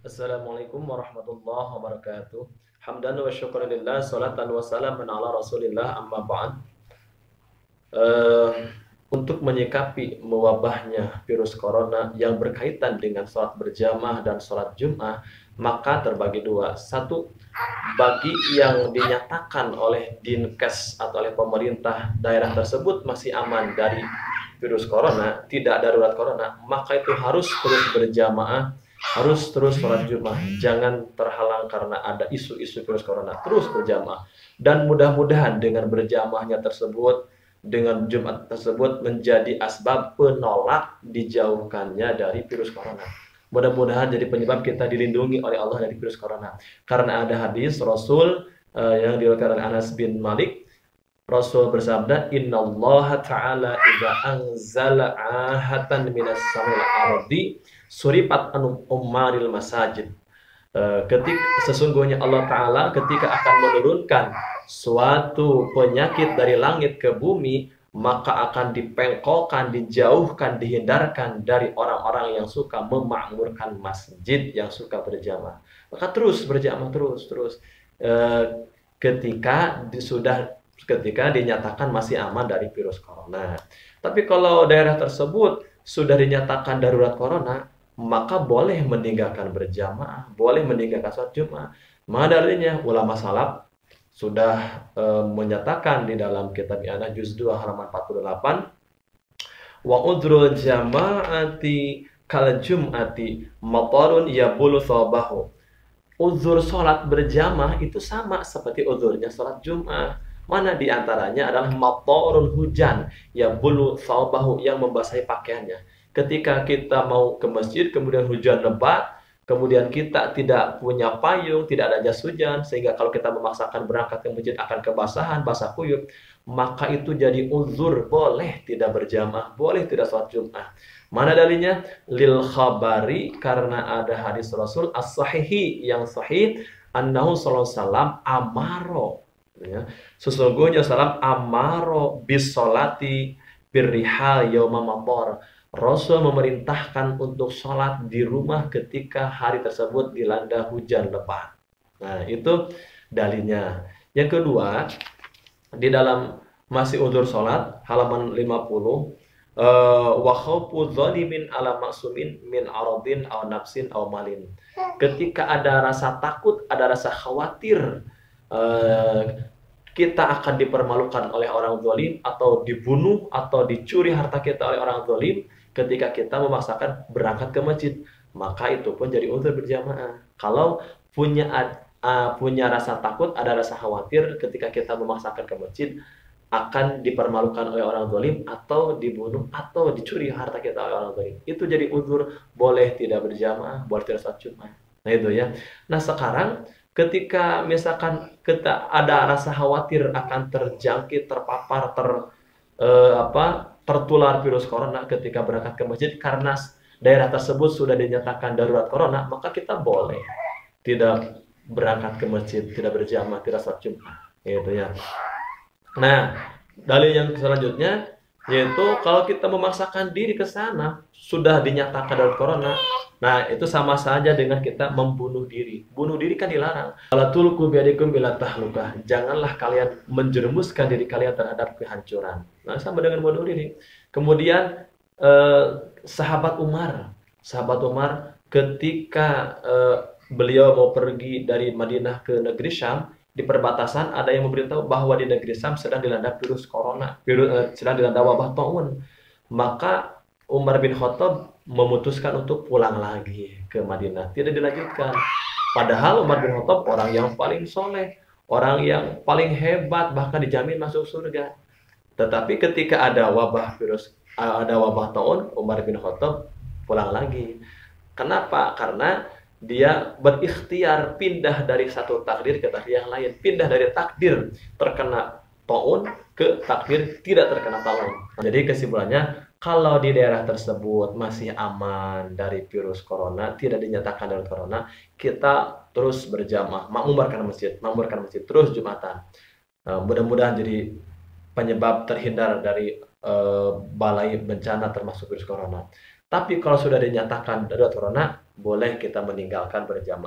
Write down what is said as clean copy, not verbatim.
Assalamualaikum warahmatullahi wabarakatuh. Hamdan wa syukurillah, salatan wa salaman ala rasulillah, amma ba'd. Eh, untuk menyikapi mewabahnya virus corona yang berkaitan dengan sholat berjamaah dan sholat Jum'ah, maka terbagi dua. Satu, bagi yang dinyatakan oleh Dinkes atau oleh pemerintah daerah tersebut masih aman dari virus corona, tidak darurat corona, maka itu harus terus berjamaah, harus terus sholat Jumat, jangan terhalang karena ada isu-isu virus corona, terus berjamaah. Dan mudah-mudahan dengan berjamaahnya tersebut, dengan Jumat tersebut menjadi asbab penolak dijauhkannya dari virus corona. Mudah-mudahan jadi penyebab kita dilindungi oleh Allah dari virus corona. Karena ada hadis Rasul yang diriwayatkan oleh Anas bin Malik, Rasul bersabda, Innallaha ta'ala idza anzala ahatan minas samil ardi suripat anu umaril masajid. Sesungguhnya Allah Ta'ala ketika akan menurunkan suatu penyakit dari langit ke bumi, maka akan dipengkolkan, dijauhkan, dihindarkan dari orang-orang yang suka memakmurkan masjid, yang suka berjamaah. Maka terus berjamaah, terus. Ketika dinyatakan masih aman dari virus corona. Tapi kalau daerah tersebut sudah dinyatakan darurat corona, maka boleh meninggalkan berjamaah, boleh meninggalkan sholat Jumat. Mana dalilnya? Ulama salaf sudah menyatakan di dalam kitab I'anah juz 2 halaman 48, wa udrul jama'ati kal jum'ati matarun yabulu thabahu. Uzur sholat berjamaah itu sama seperti uzurnya sholat Jumat. Mana diantaranya adalah matarun, hujan, yang bulu thawbahu, yang membasahi pakaiannya. Ketika kita mau ke masjid, kemudian hujan lebat, kemudian kita tidak punya payung, tidak ada jas hujan, sehingga kalau kita memaksakan berangkat ke masjid akan kebasahan, basah kuyup, maka itu jadi uzur, boleh tidak berjamaah, boleh tidak sholat Jumat. Mana dalilnya? Lil khabari, karena ada hadis Rasul as-sahihi, yang sahih, annahu sallallahu alaihi wasallam amaro, ya. Sesungguhnya salam amaro bis solati birrihal yauma matar. Rasul memerintahkan untuk sholat di rumah ketika hari tersebut dilanda hujan lebat. Nah, itu dalilnya. Yang kedua, di dalam masih uzur sholat, halaman 50, wa khawfu dhalimin ala maksumin min aradin aw nafsin aw malin. Ketika ada rasa takut, ada rasa khawatir, eh, kita akan dipermalukan oleh orang zalim, atau dibunuh, atau dicuri harta kita oleh orang zalim, ketika kita memaksakan berangkat ke masjid, maka itu pun jadi uzur berjamaah. Kalau punya rasa takut, ada rasa khawatir ketika kita memaksakan ke masjid, akan dipermalukan oleh orang zalim, atau dibunuh, atau dicuri harta kita oleh orang zalim, itu jadi uzur, boleh tidak berjamaah, boleh tidak sholat Jumat. Nah itu ya. Nah sekarang ketika misalkan kita ada rasa khawatir akan terjangkit, terpapar, tertular virus corona ketika berangkat ke masjid karena daerah tersebut sudah dinyatakan darurat corona, maka kita boleh tidak berangkat ke masjid, tidak berjamaah, tidak sholat Jumat, gitu ya. Nah, dalil yang selanjutnya yaitu kalau kita memaksakan diri ke sana sudah dinyatakan darurat corona, nah itu sama saja dengan kita membunuh diri. Bunuh diri kan dilarang. Wala tulqu biadikum ila tahlukah. Janganlah kalian menjerumuskan diri kalian terhadap kehancuran. Nah, sama dengan bunuh diri. Kemudian eh, sahabat Umar ketika beliau mau pergi dari Madinah ke negeri Syam, di perbatasan ada yang memberitahu bahwa di negeri Syam sedang dilanda virus corona, sedang dilanda wabah taun. Maka Umar bin Khattab memutuskan untuk pulang lagi ke Madinah, tidak dilanjutkan. Padahal Umar bin Khattab orang yang paling soleh, orang yang paling hebat, bahkan dijamin masuk surga. Tetapi ketika ada wabah taun, Umar bin Khattab pulang lagi. Kenapa? Karena dia berikhtiar pindah dari satu takdir ke takdir yang lain, pindah dari takdir terkena taun ke takdir tidak terkena taun. Jadi kesimpulannya, kalau di daerah tersebut masih aman dari virus corona, tidak dinyatakan darurat corona, kita terus berjamaah, makmurkan masjid terus Jumatan. Mudah-mudahan jadi penyebab terhindar dari balai bencana termasuk virus corona. Tapi kalau sudah dinyatakan darurat corona, boleh kita meninggalkan berjamaah.